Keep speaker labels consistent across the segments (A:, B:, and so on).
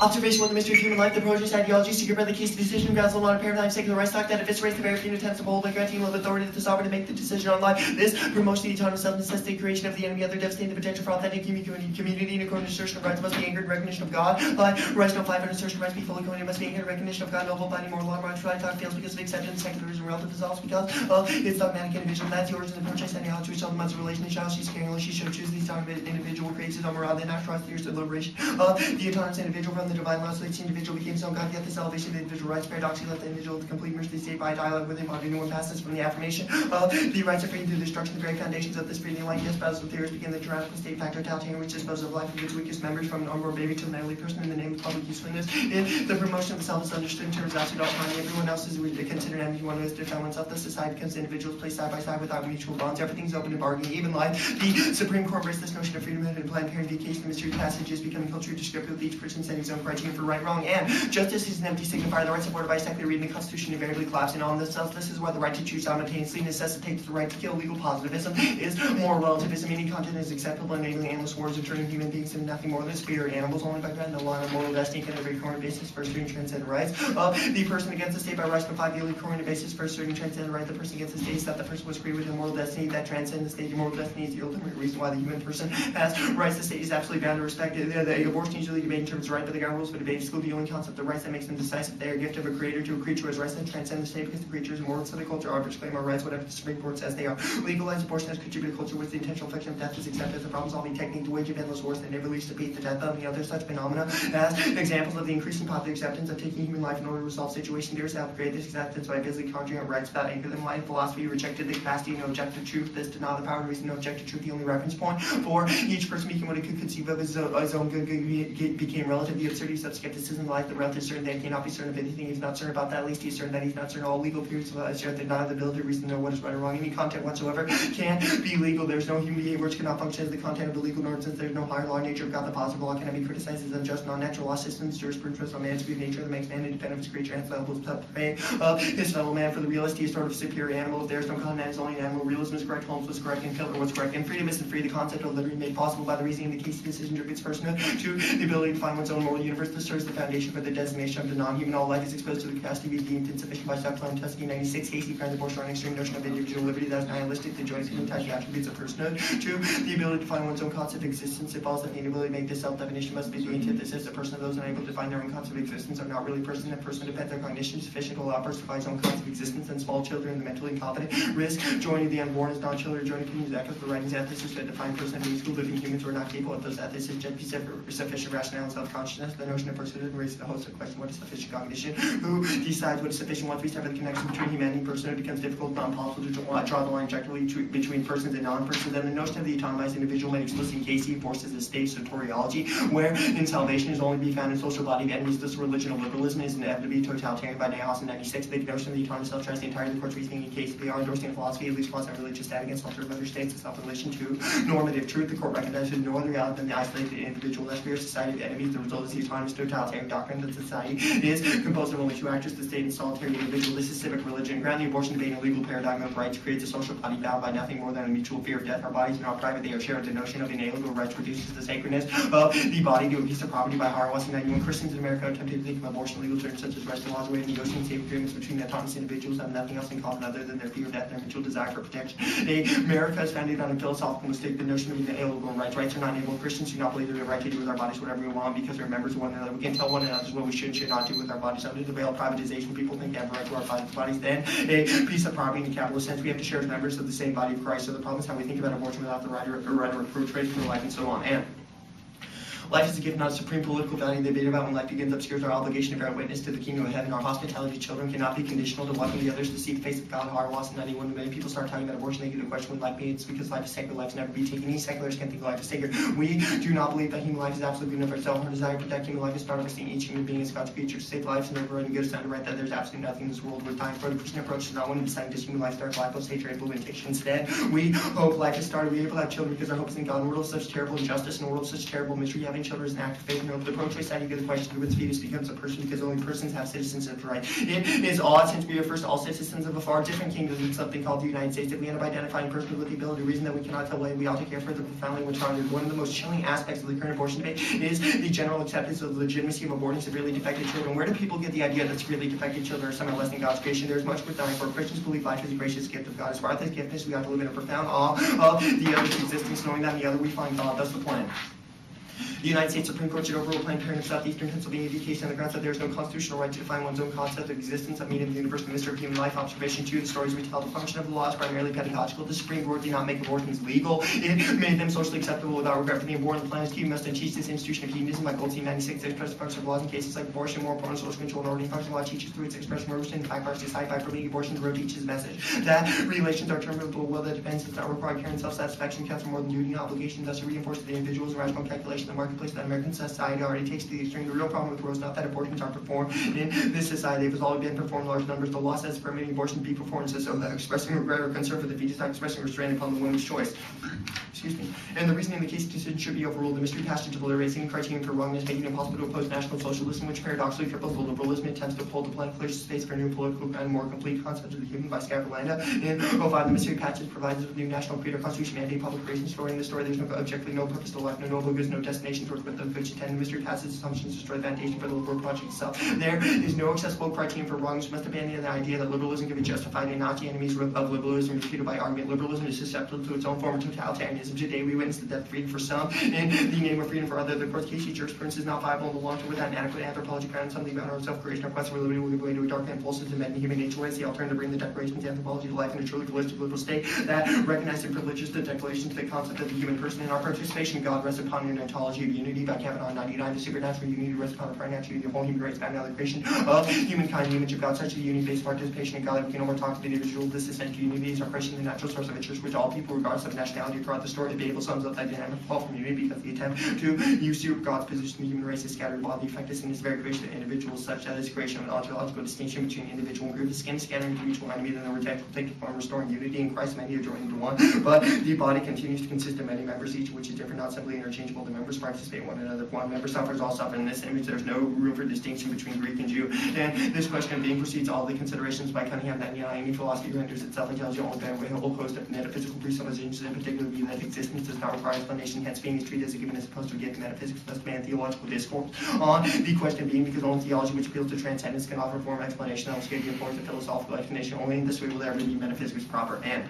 A: Observation of the mystery of human life, the project ideology, seeker by the case of decision, grounds a lot of paradigm, secular rights talk that eviscerates the very few attempts of hold by granting of authority to the sovereign to make the decision on life. This promotes the autonomous self-necessity creation of the enemy, other devastating the potential for authentic community, and according to assertion of rights must be anchored in recognition of God. Rights don't fly, but assertion of rights be fully committed, must be anchored in recognition of God. Noble binding moral law, right talk fails because of acceptance, secularism, relative dissolves because of its dogmatic individual. That's the origin of the project ideology, which elements of relation to child, she's caring, she should choose these dogmatic individual creates his own morale, then actualizes theories of liberation of the autonomous individual from the divine law, so the individual became his own God, yet this elevation of the individual rights paradoxically left the individual to complete mercy of the state by dialogue with him, body new one passes from the affirmation of the rights of freedom through the destruction of the very foundations of this freedom. Like yes, spousal theories begin the tyrannical state factor totalitarian which disposes of life of its weakest members from an unborn baby to an elderly person in the name of public usefulness. In the promotion of the self is understood in terms of absolute autonomy. Everyone else is considered enemy. One who is to defend oneself. The society becomes individuals placed side by side without mutual bonds. Everything's open to bargaining. Even life. The Supreme Court embraced this notion of freedom and Planned Parenthood case. The mystery passage is becoming culturally descriptive with each person setting his own criterion for right, wrong, and justice is an empty signifier. The right supported by secular reading the Constitution invariably collapse in on themselves. This is why the right to choose simultaneously necessitates the right to kill. Legal positivism is moral relativism, meaning content is acceptable, enabling endless wars of turning human beings into nothing more than spirit animals. Only by God, no longer moral destiny can every current basis for asserting transcendent rights. The person against the state by rights confide the only current basis for asserting transcendent right. The person against the state is that the person was created with a moral destiny that transcends the state. Moral destiny is the ultimate reason why the human person has rights. The state is absolutely bound to respect it. The abortion usually debate in terms of right, but the ground rules for debate exclude the only concept of rights that makes them decisive. They are a gift of a creator to a creature who has rights that transcend the state because the creature is immortal. So the culture arbiters claim our rights, whatever the Supreme Court says they are. Legalized abortion has contributed to culture with the intentional infliction of death is accepted as a problem-solving technique to wage of endless wars that never leads to peace. The death of the other such phenomena as examples of the increasing popular acceptance of taking human life in order to resolve situations. There's to upgrade this acceptance by busily conjuring up rights without anchor them. Life philosophy rejected the capacity to object to truth. This denied the power to reason to object to truth. The only reference point for each person making what he could conceive of his own good became relative. The absurdities of skepticism, like the relative certain that he cannot be certain of anything. He's not certain about that. At least he's certain that he's not certain. All legal periods of assert that deny the ability to reason to know what is right or wrong. Any content whatsoever can be legal. There's no human behavior which cannot function as the content of the legal norm, since there's no higher law in nature of God. The possible law cannot be criticized as unjust. Non-natural law systems, jurisprudence on man's view of nature that makes man independent of his creature and fallible to pay of his fellow man. For the realist, he is sort of a superior animal. If there's no content, is only an animal. Realism is correct. Holmes was correct, and Hitler was correct. And freedom isn't free. The concept of liberty made possible by the reasoning of the case of decision to its personhood to the ability to find one's own moral universe. This serves the foundation for the designation of the non-human. All life is exposed to the capacity to be deemed insufficient by Stockholm, Tuskegee, 96. Hasty friends abortion on an extreme notion of individual liberty that is nihilistic. The joys and the attributes of personhood. 2. The ability to find one's own concept of existence. It follows that the inability to make this self-definition must be the antithesis. A person of those unable to find their own concept of existence are not really person. A person depends on cognition sufficient to allow a person to find his own concept of existence. And small children, the mentally incompetent, risk joining the unborn as non-children. Joining communities echoes the writings ethicists that define person and school living humans who are not capable of those ethicists. Sufficient rationale and self-consciousness. The notion of personhood raises a host of questions. What is sufficient cognition? Who decides what is sufficient? Once we start with the connection between humanity and personhood, it becomes difficult, not impossible to draw the line objectively between persons and non-persons. And the notion of the autonomized individual made explicit in Casey forces a state soteriology, where in salvation is only to be found in social body of enemies. This religion of liberalism is inevitably totalitarian by Nahas in 96. The notion of the autonomous self tries the entire of the court's reasoning in Casey. They are endorsing a philosophy, at least quasi-religious, that against alternative other states, itself in relation to normative truth. The court recognizes no other reality than the isolated individual. Less we are a society of enemies. The result is the autonomous totalitarian doctrine that society is composed of only two actors, the state and solitary individual. This is civic religion. Ground the abortion debate in a legal paradigm of rights creates a social body bound by nothing more than a mutual fear of death. Our bodies are not private, they are shared. The notion of inalienable rights reduces the sacredness of the body to a piece of property by Hauerwas in 91. Christians in America attempted to think of abortion legal terms such as rights and laws away, negotiating safe agreements between autonomous individuals that have nothing else in common other than their fear of death and their mutual desire for protection. America is founded on a philosophical mistake, the notion of inalienable rights. Rights are not inalienable. Christians do not believe we have the right to do with our bodies whatever we want because we're members of one another. We can tell one another what we should and should not do with our bodies. Under the veil of privatization, people think they have a right to our bodies. Then a piece of property in the capitalist sense we have to share as members of the same body of Christ. So the problem is how we think about abortion without the right to recruit, trade for life, and so on. And life is a gift, not a supreme political value. The debate about when life begins obscures our obligation to bear witness to the kingdom of heaven. Our hospitality to children cannot be conditional to welcome the others to see the face of God. Hauerwas in 91. When many people start talking about abortion, they get a question when life begins because life is sacred. Life can never be taken. Any secularists can think life is sacred. We do not believe that human life is absolutely good enough for itself. Our desire to protect human life is part of us seeing each human being as God's creature to save lives and overriding good. It's not right that there's absolutely nothing in this world worth dying for. The Christian approach is not one of deciding does human life start life, hatred, implementation. Instead, we hope life is started. We able to have children because our hope is in God. In a world of such terrible injustice, in a world of such terrible misery, having children is an act of faith. The pro-choice side, you get the question who its fetus becomes a person because only persons have citizenship right. It is odd since we refers to all citizens of a far different kingdom than something called the United States. If we end up identifying persons with the ability to reason that we cannot tell why we ought to care further profoundly when founded. One of the most chilling aspects of the current abortion debate is the general acceptance of the legitimacy of aborting severely defective children. Where do people get the idea that severely defective children are somehow less than God's creation? There is much worth dying for. Christians believe life is a gracious gift of God. As far as this gift is, we ought to live in a profound awe of the other's existence, knowing that in the other we find God. Thus the plan. The United States Supreme Court should overrule Planned Parenthood of Southeastern Pennsylvania v. Case on the grounds that there is no constitutional right to define one's own concept of existence of meaning, the universal mystery of human life. Observation 2, the stories we tell, the function of the law is primarily pedagogical. The Supreme Court did not make abortions legal. It made them socially acceptable without regret for the unborn. The plan is to must teach this institution of hedonism by Goldstein 96. They express the function of laws in cases like abortion, moral, important, social control, and ordering. Function of law teaches through its expression of religion. The fact bars decide by forbidding abortion. The road teaches message that relations are terminable. Will that depends does not require care and self-satisfaction counts for more than duty and obligation. Thus, it reinforces the individual's rational calculation in the marketplace that American society already takes to the extreme. The real problem with the world is not that abortions are performed in this society. It has already been performed in large numbers. The law says permitting abortion to be performed says so that expressing regret or concern for the fetus, not expressing restraint upon the woman's choice. Excuse me. And the reasoning in the case decision should be overruled. The mystery passage of the raising criterion for wrongness, making it impossible to oppose National Socialism, which paradoxically cripples the liberalism, attempts to uphold the plan, clears space for new political and more complete concept of the human by Scavolanda. In 05, the mystery passage provides us with new national creed or constitution mandate public creation story. In the story, there's no objectively no purpose to life, no noble goods, no destination towards but the fiction. The mystery passage assumptions destroy the foundation for the liberal project itself. There is no accessible criterion for wrongness. Must abandon the idea that liberalism can be justified in Nazi enemies of liberalism refuted by argument. Liberalism is susceptible to its own form of totalitarianism. Today, we witness the death of freedom for some in the name of freedom for others. The court's case jurisprudence is not viable in the long term without an adequate anthropology ground. Something about our self-creation, our quest for liberty will give way to a dark impulses and men human nature. Ways the alternative bring the declarations, anthropology to life in a truly holistic liberal state that recognizes and privileges the declarations, the concept of the human person. In our participation, God rests upon an ontology of unity by Kavanaugh 99. The supernatural unity rests upon a primary unity, the whole human race, found out the creation of humankind, the image of God, such a unity-based participation in God that we can no more talk to the individual. This essential unity is our Christian, the natural source of a church which all people, regardless of nationality, throughout the story of Babel, sums up that dynamic fall from unity because the attempt to usurp God's position in the human race is scattered while the effect is in its very creation of individuals, such that its creation of an ontological distinction between individual and group is scattering to mutual enemy, then the reject will take the form restoring unity in Christ, many are joined into one. But the body continues to consist of many members, each of which is different, not simply interchangeable. The members participate in one another. One member suffers, all suffer. In this image, there's no room for distinction between Greek and Jew. And this question of being precedes all the considerations by Cunningham that Ionian philosophy renders itself intelligent only by a whole host of metaphysical presuppositions, in particular view that existence does not require explanation, hence being is treated as a given as opposed to a gift. Metaphysics must demand theological discourse on the question of being, because only theology which appeals to transcendence can offer form explanation that will scale the importance of philosophical explanation. Only in this way will there ever be metaphysics proper. And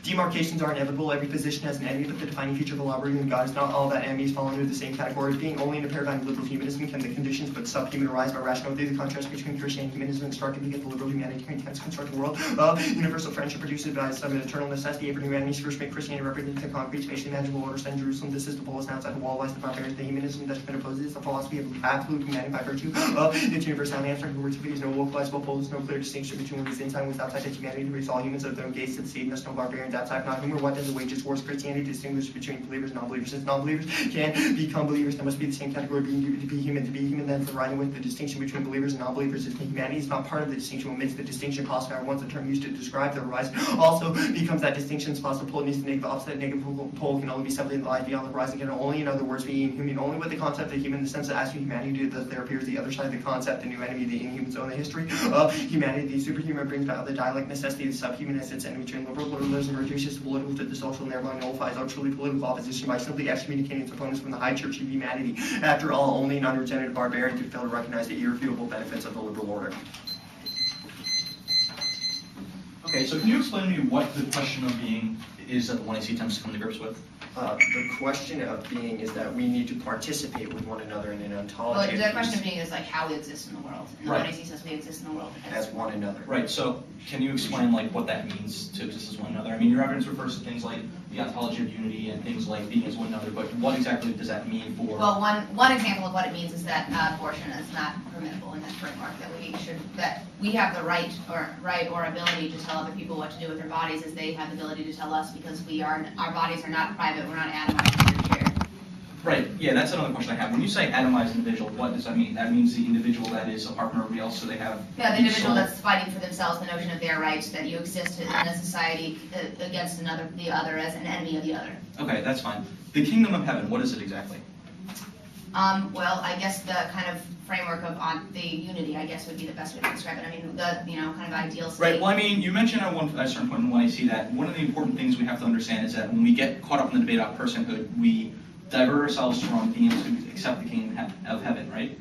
A: demarcations are inevitable. Every position has an enemy, but the defining feature of the law in God is not all that enemies fall under the same category as being. Only in a paradigm of liberal humanism can the conditions but subhuman arise by rationality. The contrast between Christian and humanism instructively get the liberal humanitarian tenets construct a world of universal friendship produced by some eternal necessity. Every new enemies first make Christianity represent the concrete, spatially imaginable order set in Jerusalem. This is the polis outside the wall, lies the barbarians. The humanism that's been opposed is the philosophy of absolute humanity by virtue of its universality. Answer to words of is no localizable polis, no clear distinction between what is inside and what's outside of humanity. To raise all humans of their own gaze to the seed, no barbarians outside, not whom or what does the wages wars Christianity distinguish between believers and non-believers? Since non-believers can become believers, there must be the same category of being to be human. To be human, then, for writing with the distinction between believers and non-believers is humanity is not part of the distinction. What makes the distinction possible, once the term used to describe the horizon, also becomes that distinction is possible. Pull needs to negative opposite. Negative pole can only be something that lies beyond the horizon. Can only, in other words, be inhuman. Only with the concept of human, in the sense that as to humanity, that there appears the other side of the concept, the new enemy, the inhumans own the history of humanity. The superhuman brings about the dialect necessity of the subhuman as its enemy. Between liberal pluralism reduces the political to the social, and thereby nullifies all truly political opposition by simply excommunicating its opponents from the high church of humanity. After all, only an unregenerate barbarian could fail to recognize the irrefutable benefits of the liberal order.
B: Okay, so can you explain to me what the question of being is that the 1AC attempts to come to grips with?
A: The question of being is that we need to participate with one another in an ontology.
C: Well, the question of being is like how we exist in the world. And
B: right.
C: the 1AC says we exist in the world
A: as one another.
B: Right, so can you explain like what that means to exist as one another? I mean, your evidence refers to things like the ontology of unity and things like being as one another, but what exactly does that mean for...
C: Well, one example of what it means is that abortion is not permissible in that framework, that we have the right or ability to tell other people what to do with their bodies as they have the ability to tell us, because our bodies are not private, we're not atomized and shared.
B: Right, yeah, that's another question I have. When you say atomized individual, what does that mean? That means the individual that is apart from everybody else, so they have...
C: Yeah, the individual that's fighting for themselves, the notion of their rights, that you exist in a society against the other as an enemy of the other.
B: Okay, that's fine. The kingdom of heaven, what is it exactly?
C: Well, I guess the kind of framework of on the unity, I guess, would be the best way to describe it. I mean, the, kind of ideal state.
B: Right, well, I mean, you mentioned at a certain point when I see that, one of the important things we have to understand is that when we get caught up in the debate about personhood, we divert ourselves from being able to accept the kingdom of heaven, right?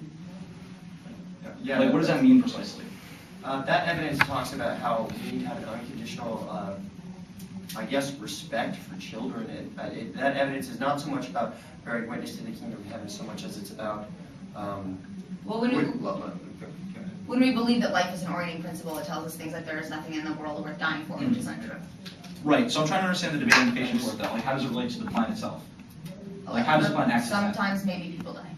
D: Yeah.
B: Like, what does that mean precisely?
D: That evidence talks about how we need to have an unconditional, I guess, respect for children. That evidence is not so much about bearing witness to the kingdom of heaven so much as it's about.
C: Well, when we believe that life is an orienting principle, it tells us things like there is nothing in the world worth dying for, which is untrue.
B: Right, so I'm trying to understand the debate implications for that. Like, how does it relate to the plan itself? Like, how does the plan access that?
C: Sometimes maybe people die.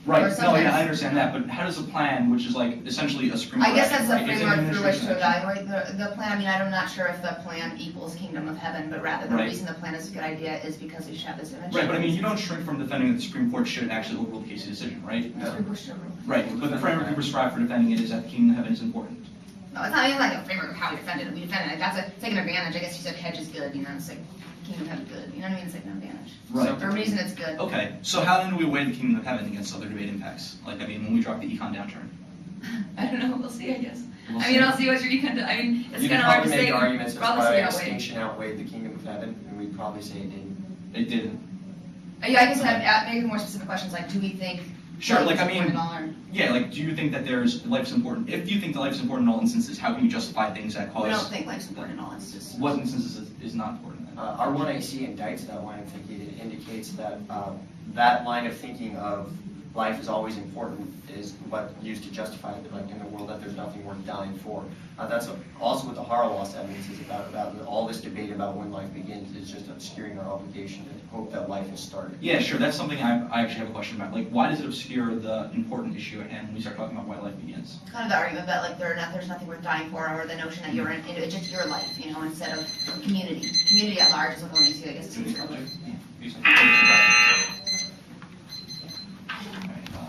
B: Right,
C: or
B: no,
C: sometimes-
B: yeah, I understand that, but how does the plan, which is like essentially a Supreme
C: I
B: Court
C: guess that's
B: action,
C: the
B: right? Is it an
C: framework through which
B: administration
C: to
B: action?
C: evaluate the plan. I mean, I'm not sure if the plan equals kingdom of heaven, but rather the
B: Right.
C: reason the plan is a good idea is because we should have this image.
B: Right, but I mean, you don't shrink from defending that the Supreme Court should actually overrule the Casey decision, right?
C: The Supreme Court should rule.
B: Right, but the framework you prescribe for defending it is that the kingdom of heaven is important.
C: No, it's not even like a framework of how we defended it. We defended it. That's taking advantage. I guess you said hedge is good, it's like kingdom of heaven good. You know what I mean? It's like an advantage.
B: Right.
C: For a reason it's good.
B: Okay, so how then do we weigh the kingdom of heaven against other debate impacts? Like, I mean, when we drop the econ downturn.
C: I don't know. We'll see, I guess.
B: We'll
C: I mean,
B: see.
C: I'll see what your econ. I mean, it's
D: You
C: kind
D: could
C: of hard to
D: probably
C: say.
D: make arguments as
C: Probably
D: why
C: say outweigh.
D: extinction outweighed the kingdom of heaven, and we'd probably say it didn't.
B: It didn't.
C: Yeah, I guess maybe more specific questions like, do we think?
B: Sure,
C: life
B: like,
C: is
B: I mean,
C: important or-
B: Yeah, like, do you think that life's important? If you think that life's important in all instances, how can you justify things that
C: We don't
B: cause,
C: think life's important in all instances.
B: what instances is not important then?
D: Our 1AC indicts that line of thinking. It indicates that that line of thinking of life is always important is what used to justify it, like in the world that there's nothing worth dying for. That's also what the Holocaust evidence is about all this debate about when life begins is just obscuring our obligation to hope that life has started.
B: Yeah, sure, that's something I actually have a question about. Like, why does it obscure the important issue at hand when we start talking about why life begins?
C: Kind of the argument that like there's nothing worth dying for, or the notion that you're in it's just your life, instead of community. Community at large is what I want to see. I guess it's
B: Yeah,